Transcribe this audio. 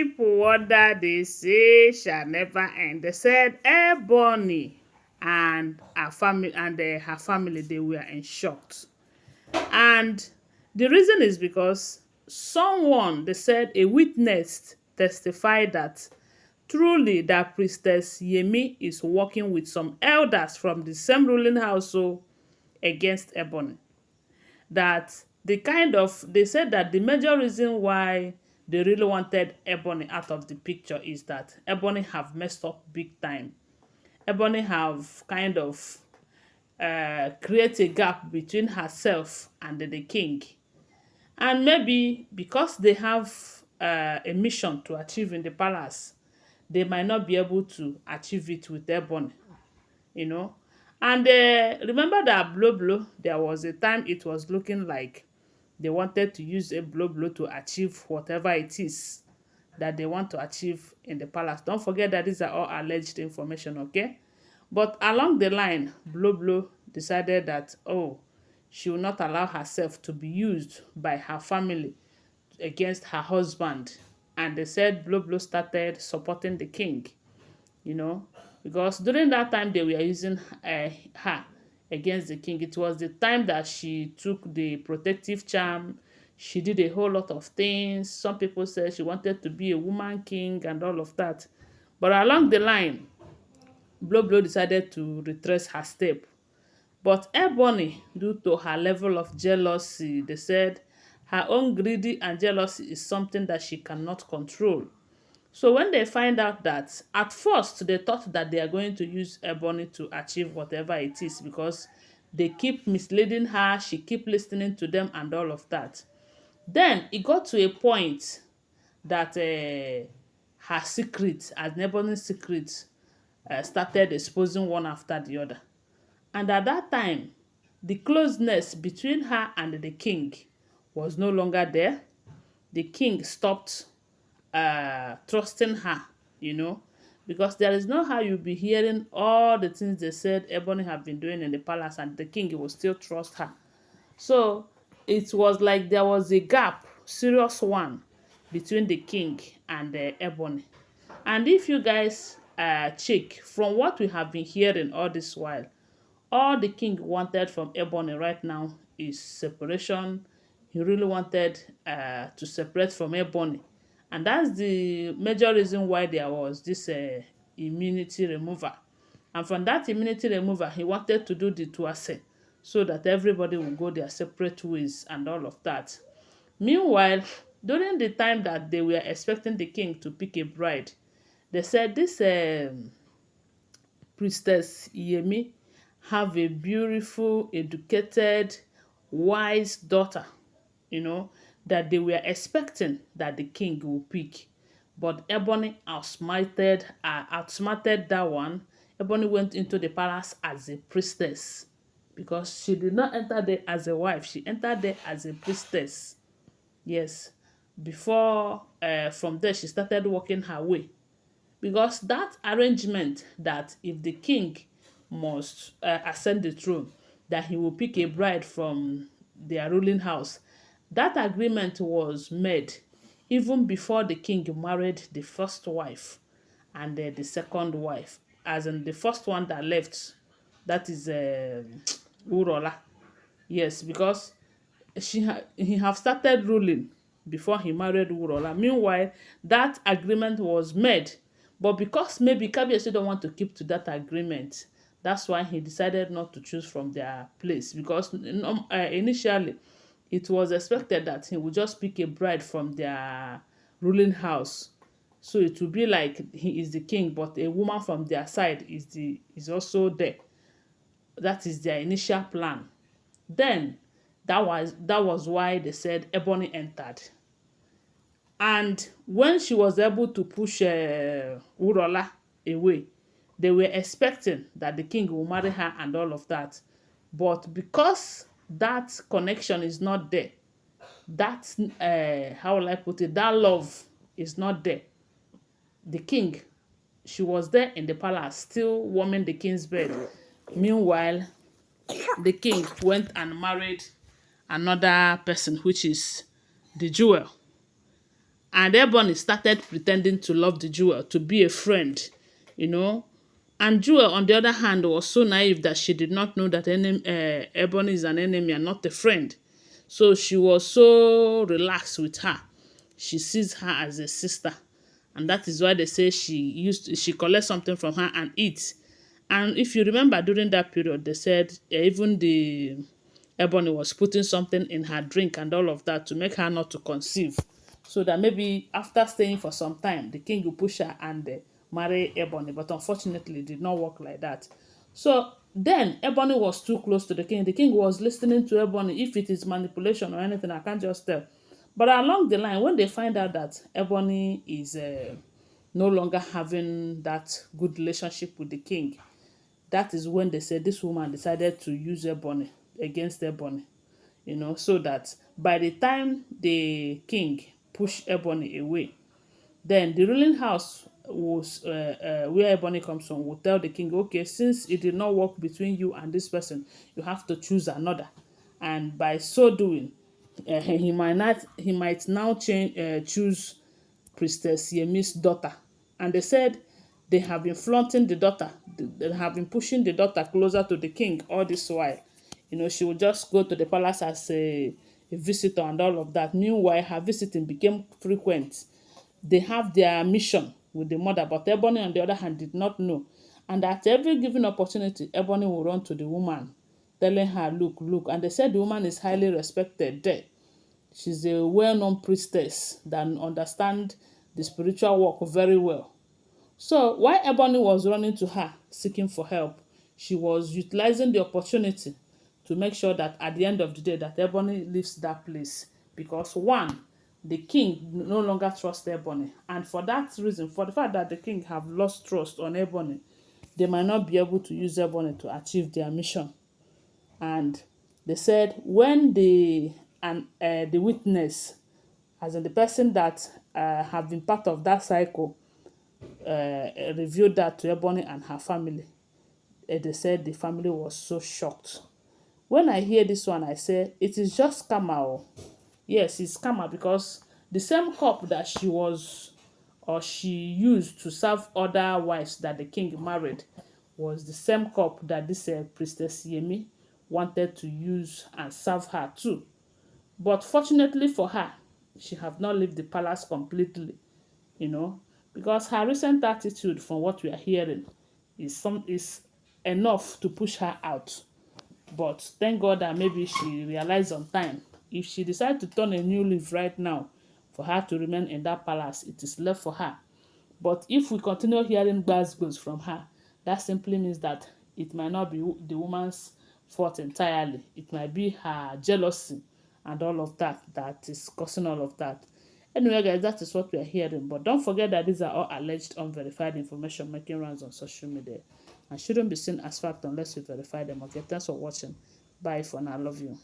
people wonder they say shall never end. They said Ebony and her family her family they were in shock. And the reason is because someone, they said a witness testified that truly that Priestess Yemi is working with some elders from the same ruling household against Ebony. That they said that the major reason why they really wanted Ebony out of the picture is that Ebony have messed up big time. Ebony have kind of create a gap between herself and the king. And maybe because they have a mission to achieve in the palace, they might not be able to achieve it with Ebony, you know. And remember that blow blow, there was a time it was looking like they wanted to use a blow blow to achieve whatever it is that they want to achieve in the palace. Don't forget that these are all alleged information, okay? But along the line, blow blow decided that, oh, she will not allow herself to be used by her family against her husband. And they said blow blow started supporting the king, you know, because during that time they were using her against the king. It was the time that she took the protective charm. She did a whole lot of things. Some people said she wanted to be a woman king and all of that. But along the line, Blow Blow decided to retrace her step. But Ebony, due to her level of jealousy, they said her own greedy and jealousy is something that she cannot control. So when they find out that, at first they thought that they are going to use Ebony to achieve whatever it is because they keep misleading her, she keep listening to them and all of that. Then it got to a point that her secret, as Ebony's secret, started exposing one after the other. And at that time, the closeness between her and the king was no longer there. The king stopped trusting her, you know, because there is no how you'll be hearing all the things they said Ebony have been doing in the palace and the king will still trust her. So it was like there was a gap, serious one, between the king and Ebony. And if you guys check from what we have been hearing all this while, all the king wanted from Ebony right now is separation. He really wanted to separate from Ebony. And that's the major reason why there was this immunity remover. And from that immunity remover, he wanted to do the tuase so that everybody will go their separate ways and all of that. Meanwhile, during the time that they were expecting the king to pick a bride, they said this Priestess Yemi have a beautiful, educated, wise daughter, you know, that they were expecting that the king will pick. But Ebony outsmarted that one. Ebony went into the palace as a priestess because she did not enter there as a wife. She entered there as a priestess. Yes. Before, from there, she started working her way. Because that arrangement that if the king must ascend the throne, that he will pick a bride from their ruling house, that agreement was made even before the king married the first wife and the second wife. As in the first one that left, that is Urola. Yes, because he have started ruling before he married Urola. Meanwhile, that agreement was made, but because maybe Kabiyesi don't want to keep to that agreement, that's why he decided not to choose from their place. Because initially, it was expected that he would just pick a bride from their ruling house. So it will be like he is the king, but a woman from their side is also there. That is their initial plan. Then that was why they said Ebony entered. And when she was able to push Urola away, they were expecting that the king will marry her and all of that. But because that connection is not there, that, how will I put it, that love is not there. The king, she was there in the palace, still warming the king's bed. Meanwhile, the king went and married another person, which is the jewel. And Ebony started pretending to love the jewel, to be a friend, you know. And Jewel, on the other hand, was so naive that she did not know that Ebony is an enemy and not a friend. So she was so relaxed with her. She sees her as a sister. And that is why they say she collects something from her and eats. And if you remember, during that period, they said even the Ebony was putting something in her drink and all of that to make her not to conceive. So that maybe after staying for some time, the king will push her and marry Ebony. But unfortunately, it did not work like that. So then Ebony was too close to the king. The king was listening to Ebony. If it is manipulation or anything, I can't just tell. But along the line, when they find out that Ebony is no longer having that good relationship with the king, that is when they said this woman decided to use Ebony against Ebony, so that by the time the king pushed Ebony away, then the ruling house was where Ebony comes from will tell the king, okay, since it did not work between you and this person, you have to choose another. And by so doing, he might now choose Priestess Yemi's daughter. And they said they have been flaunting the daughter. They have been pushing the daughter closer to the king all this while. She would just go to the palace as a visitor and all of that. Meanwhile, her visiting became frequent. They have their mission with the mother, but Ebony, on the other hand, did not know. And at every given opportunity, Ebony will run to the woman, telling her, look, look. And they said the woman is highly respected there. She's a well-known priestess that understands the spiritual work very well. So while Ebony was running to her, seeking for help, she was utilizing the opportunity to make sure that at the end of the day that Ebony leaves that place. Because one, the king no longer trusts Ebony. And for that reason, for the fact that the king have lost trust on Ebony, they might not be able to use Ebony to achieve their mission. And they said when the witness, as in the person that have been part of that cycle, revealed that to Ebony and her family, they said the family was so shocked. When I hear this one, I say it is just karma. Yes, it's karma, because the same cup that she used to serve other wives that the king married was the same cup that this Priestess Yemi wanted to use and serve her too. But fortunately for her, she have not left the palace completely, you know, because her recent attitude, from what we are hearing, is enough to push her out. But thank God that maybe she realized on time. If she decides to turn a new leaf right now, for her to remain in that palace, it is left for her. But if we continue hearing bad words from her, that simply means that it might not be the woman's fault entirely. It might be her jealousy and all of that that is causing all of that. Anyway, guys, that is what we are hearing. But don't forget that these are all alleged, unverified information making rounds on social media and shouldn't be seen as fact unless you verify them. Okay, thanks for watching. Bye for now. Love you.